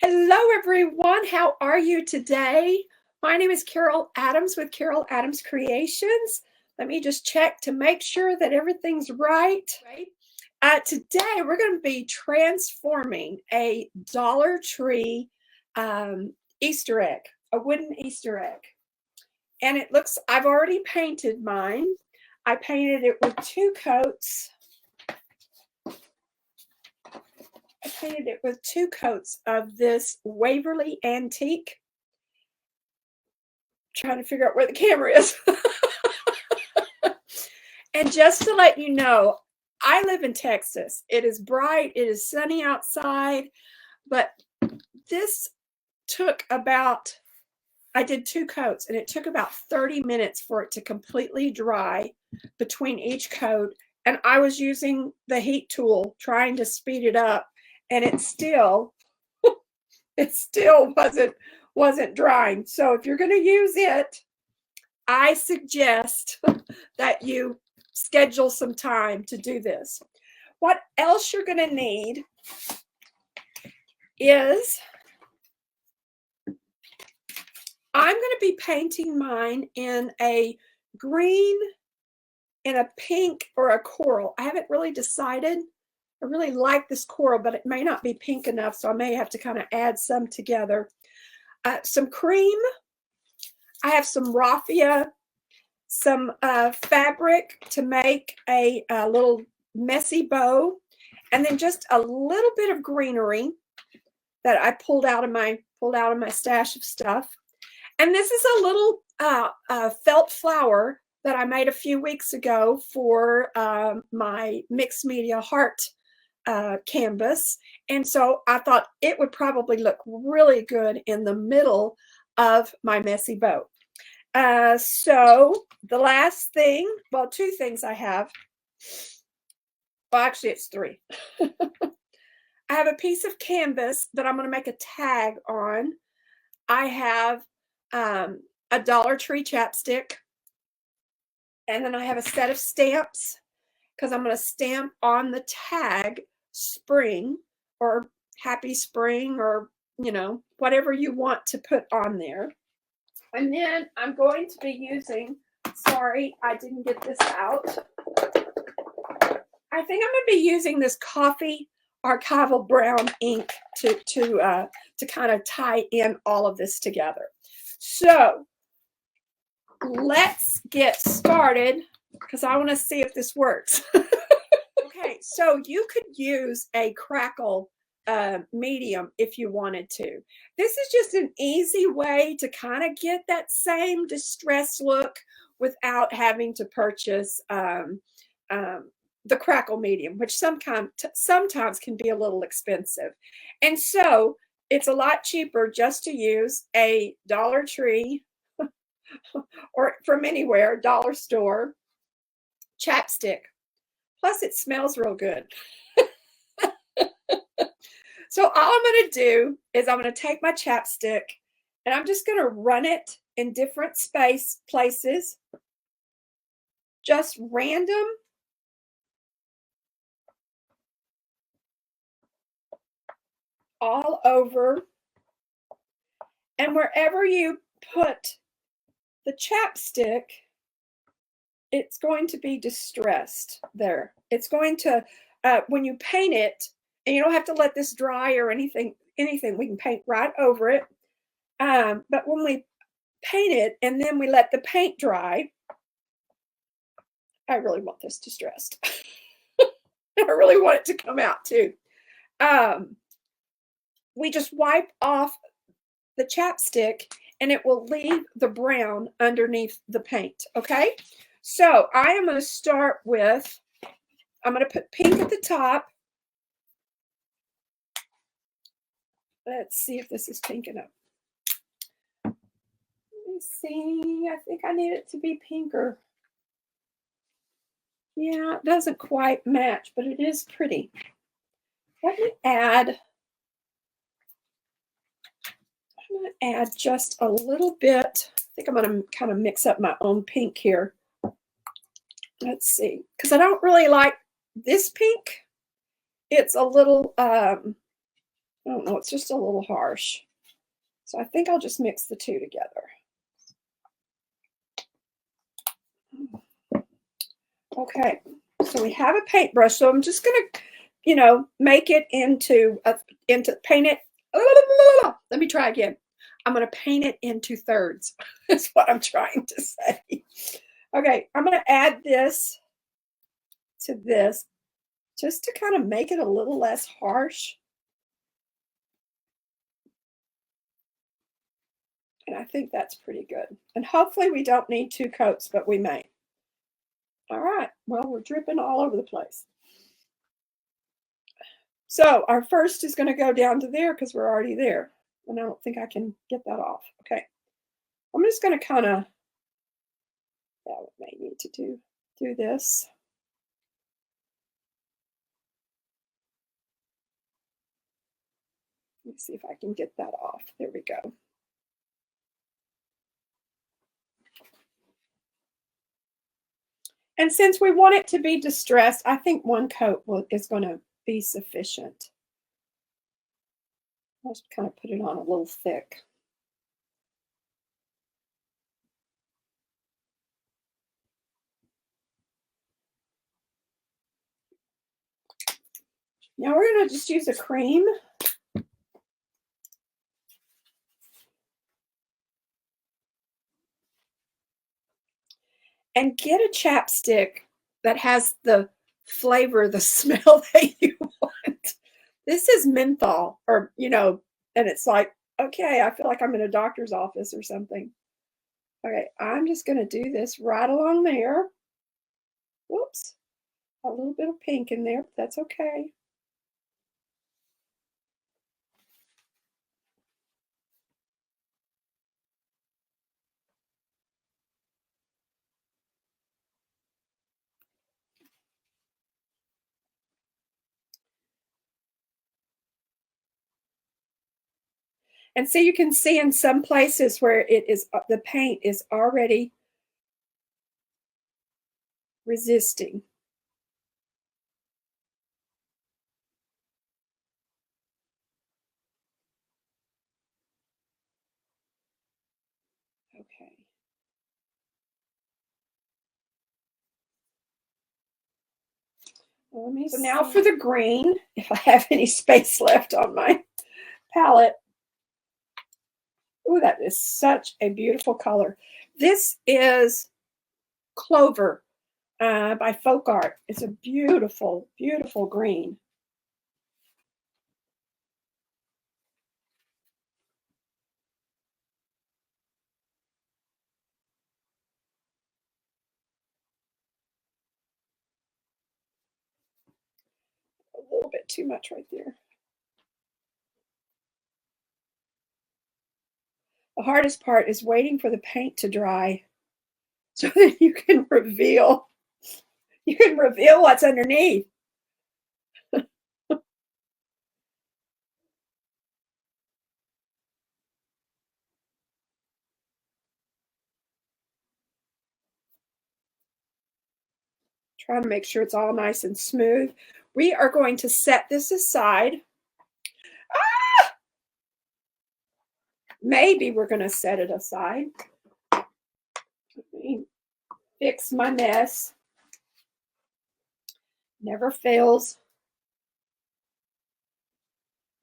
Hello, everyone. How are you today? My name is Carol Adams with Carol Adams Creations. Let me just check to make sure that everything's right. Today, we're going to be transforming a Dollar Tree Easter egg, a wooden Easter egg. And it looks, I've already painted mine. I painted it with two coats. I painted it with two coats of this Waverly Antique. Trying to figure out where the camera is. And just to let you know, I live in Texas. It is bright, it is sunny outside, but this took about, I did two coats, and it took about 30 minutes for it to completely dry between each coat. And I was using the heat tool trying to speed it up, and it still wasn't drying. So if you're going to use it, I suggest that you schedule some time to do this. What else you're going to need is, I'm going to be painting mine in a green, in a pink, or a coral. I haven't really decided. I really like this coral, but it may not be pink enough, so I may have to kind of add some together. Some cream. I have some raffia, some fabric to make a little messy bow, and then just a little bit of greenery that I pulled out of my stash of stuff. And this is a little felt flower that I made a few weeks ago for my mixed media heart canvas. And so I thought it would probably look really good in the middle of my messy bow. So the last thing, well, two things I have. Well, actually, it's three. I have a piece of canvas that I'm going to make a tag on. I have a Dollar Tree chapstick. And then I have a set of stamps, because I'm going to stamp on the tag spring or happy spring, or, you know, whatever you want to put on there. And then I'm going to be using, sorry, I didn't get this out. I think I'm going to be using this coffee archival brown ink to kind of tie in all of this together. So let's get started, because I want to see if this works. Okay, so you could use a crackle medium if you wanted to. This is just an easy way to kind of get that same distressed look without having to purchase the crackle medium, which sometimes can be a little expensive. And so it's a lot cheaper just to use a Dollar Tree or from anywhere, dollar store chapstick. Plus, it smells real good. So all I'm going to do is I'm going to take my chapstick, and I'm just going to run it in different places, just random. All over. And wherever you put the chapstick, it's going to be distressed there. It's going to, when you paint it, and you don't have to let this dry or anything, we can paint right over it. But when we paint it and then we let the paint dry, I really want this distressed. I really want it to come out too. We just wipe off the chapstick, and it will leave the brown underneath the paint, okay? So I am going to start with, I'm going to put pink at the top. Let's see if this is pink enough. Let me see. I think I need it to be pinker. Yeah, it doesn't quite match, but it is pretty. Let me add, I'm going to add just a little bit. I think I'm going to kind of mix up my own pink here. Let's see, because I don't really like this pink. It's a little I don't know, it's just a little harsh. So I think I'll just mix the two together. Okay, so we have a paintbrush. So I'm just gonna, make it into paint it. Let me try again. I'm gonna paint it into thirds. That's what I'm trying to say. Okay, I'm gonna add this to this just to kind of make it a little less harsh. And I think that's pretty good. And hopefully we don't need 2 coats, but we may. All right, well, we're dripping all over the place. So our first is going to go down to there because we're already there. And I don't think I can get that off. Okay. I'm just going to kind of, yeah, we may need to do this. Let me see if I can get that off. There we go. And since we want it to be distressed, I think 1 coat is going to be sufficient. I'll just kind of put it on a little thick. Now we're going to just use a cream. And get a chapstick that has the flavor, the smell that you want. This is menthol, or, and it's like, okay, I feel like I'm in a doctor's office or something. Okay, I'm just going to do this right along there. Whoops, a little bit of pink in there, but that's okay. And so you can see in some places where it is, the paint is already resisting. Okay. So now for the green, if I have any space left on my palette. Oh, that is such a beautiful color. This is Clover by Folk Art. It's a beautiful, beautiful green. A little bit too much right there. The hardest part is waiting for the paint to dry so that you can reveal what's underneath. Trying to make sure it's all nice and smooth. We are going to set this aside. Maybe we're going to set it aside. Let me fix my mess. Never fails.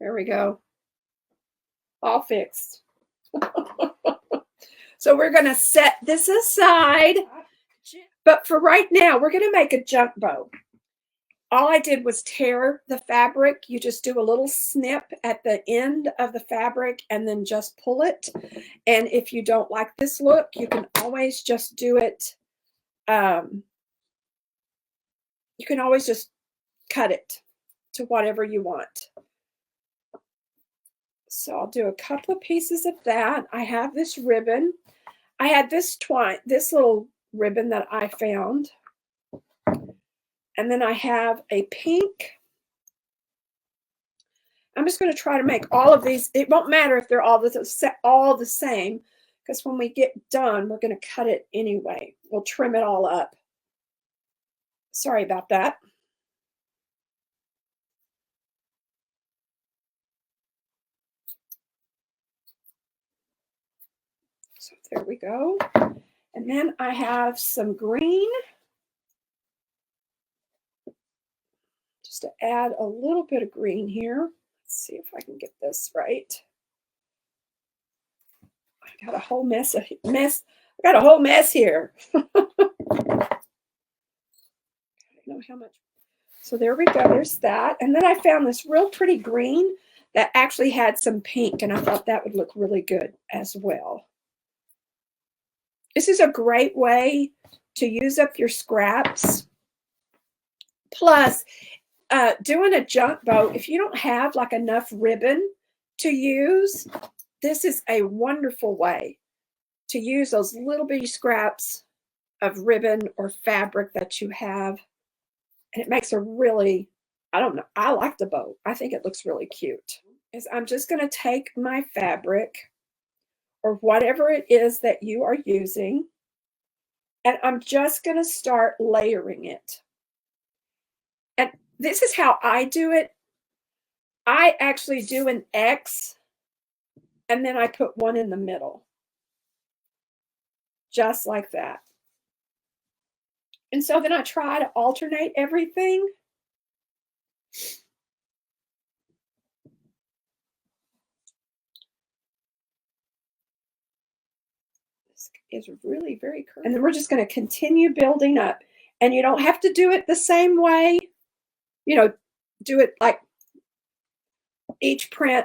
There we go. All fixed. So we're going to set this aside. But for right now, we're going to make a junk bow. All I did was tear the fabric. You just do a little snip at the end of the fabric and then just pull it. And if you don't like this look, you can always just do it. You can always just cut it to whatever you want. So I'll do a couple of pieces of that. I have this ribbon. I had this little ribbon that I found. And then I have a pink. I'm just going to try to make all of these. It won't matter if they're all the same, because when we get done, we're going to cut it anyway. We'll trim it all up. Sorry about that. So there we go. And then I have some green. Just to add a little bit of green here. Let's see if I can get this right. I got a whole mess. I got a whole mess here. I don't know how much. So there we go. There's that. And then I found this real pretty green that actually had some pink, and I thought that would look really good as well. This is a great way to use up your scraps. Plus, doing a junk bow, if you don't have like enough ribbon to use, this is a wonderful way to use those little bitty scraps of ribbon or fabric that you have. And it makes a really, I don't know, I like the bow. I think it looks really cute. Is I'm just going to take my fabric or whatever it is that you are using, and I'm just going to start layering it. And this is how I do it. I actually do an X, and then I put one in the middle. Just like that. And so then I try to alternate everything. This is really very curvy. And then we're just going to continue building up. And you don't have to do it the same way. You know, do it like each print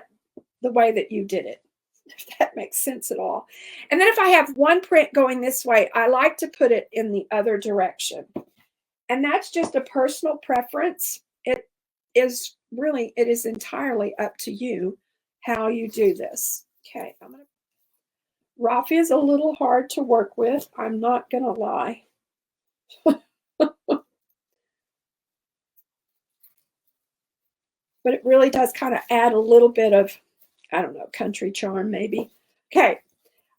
the way that you did it, if that makes sense at all. And then if I have one print going this way, I like to put it in the other direction. And that's just a personal preference. It is entirely up to you how you do this. Okay, Raffia is a little hard to work with. I'm not gonna lie. But it really does kind of add a little bit of, I don't know, country charm maybe. Okay,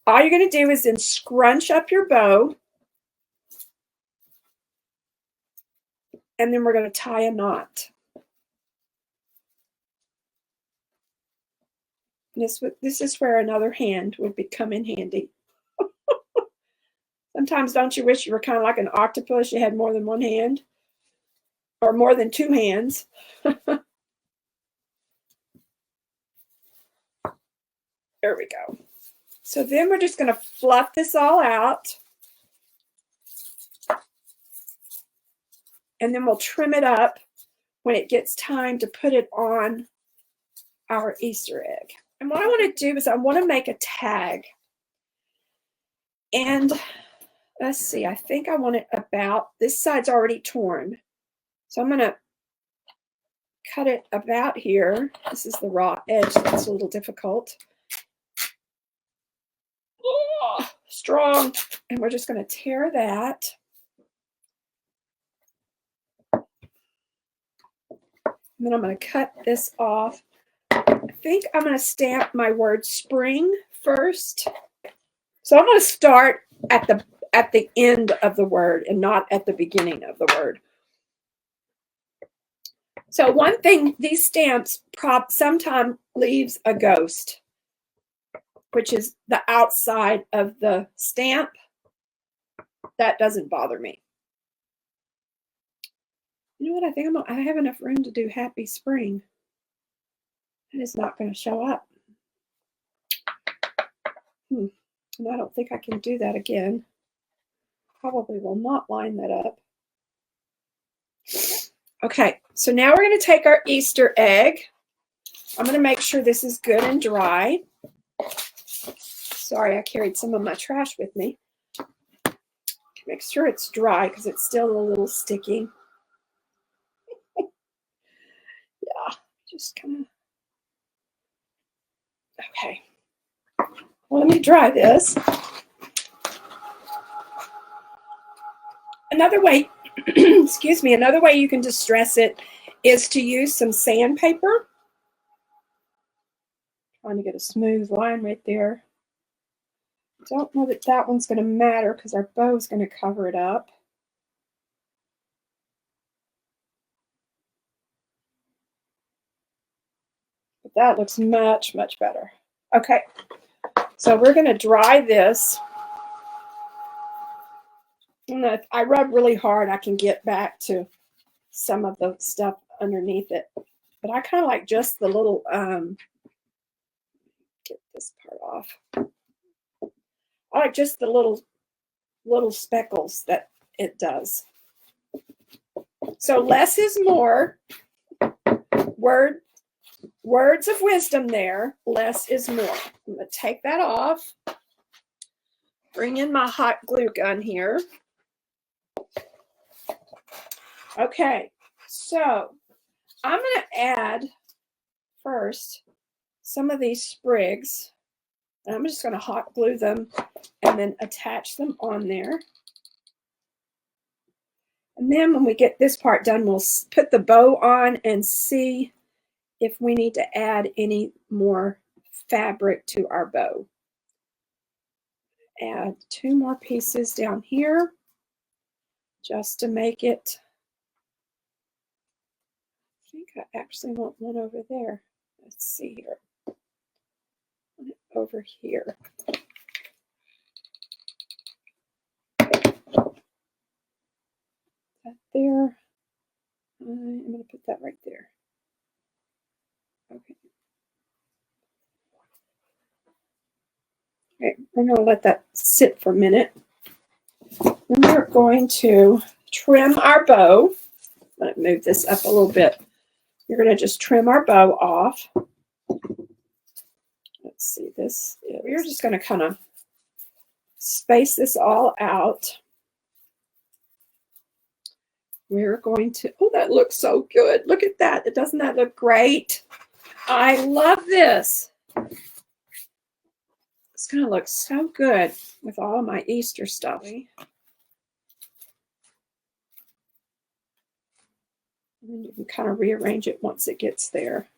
all you're going to do is then scrunch up your bow. And then we're going to tie a knot. This is where another hand would come in handy. Sometimes don't you wish you were kind of like an octopus? You had more than one hand or more than two hands. There we go. So then we're just going to fluff this all out. And then we'll trim it up when it gets time to put it on our Easter egg. And what I want to do is I want to make a tag. And let's see, I think I want it about, this side's already torn. So I'm going to cut it about here. This is the raw edge, that's a little difficult. Oh, strong. And we're just going to tear that. And then I'm going to cut this off. I think I'm going to stamp my word spring first. So I'm going to start at the end of the word and not at the beginning of the word. So one thing, these stamps sometimes leaves a ghost, which is the outside of the stamp. That doesn't bother me. You know what? I think I have enough room to do Happy Spring. That is not going to show up. And I don't think I can do that again. Probably will not line that up. Okay, so now we're going to take our Easter egg. I'm going to make sure this is good and dry. Sorry, I carried some of my trash with me. Make sure it's dry because it's still a little sticky. Yeah, just kind of. Okay. Well, let me dry this. Another way, excuse me, another way you can distress it is to use some sandpaper. Trying to get a smooth line right there. Don't know that that one's going to matter because our bow is going to cover it up. But that looks much, much better. Okay, So we're going to dry this. And if I rub really hard, I can get back to some of the stuff underneath it. But I kind of like just the little, get this part off. I like just the little speckles that it does. So less is more. Words of wisdom there. Less is more. I'm going to take that off. Bring in my hot glue gun here. Okay, so I'm going to add first some of these sprigs. And I'm just going to hot glue them and then attach them on there. And then when we get this part done, we'll put the bow on and see if we need to add any more fabric to our bow. Add 2 more pieces down here just to make it. I think I actually want one over there. Let's see here. Over here. That there. I'm going to put that right there. Okay. Okay, we're going to let that sit for a minute. Then we're going to trim our bow. Let me move this up a little bit. You're going to just trim our bow off. Let's see this. We're just going to kind of space this all out. We're going to, oh, that looks so good. Look at that. Doesn't that look great? I love this. It's going to look so good with all my Easter stuff. And then you can kind of rearrange it once it gets there.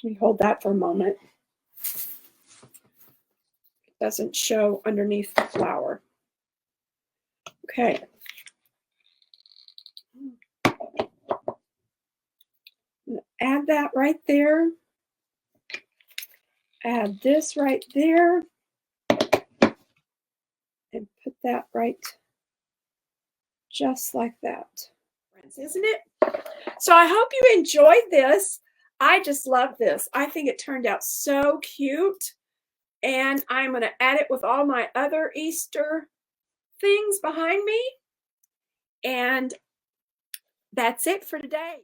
We hold that for a moment. It doesn't show underneath the flower. Okay. Add that right there. Add this right there. And put that right just like that. Isn't it? So I hope you enjoyed this. I just love this. I think it turned out so cute. And I'm going to add it with all my other Easter things behind me. And that's it for today.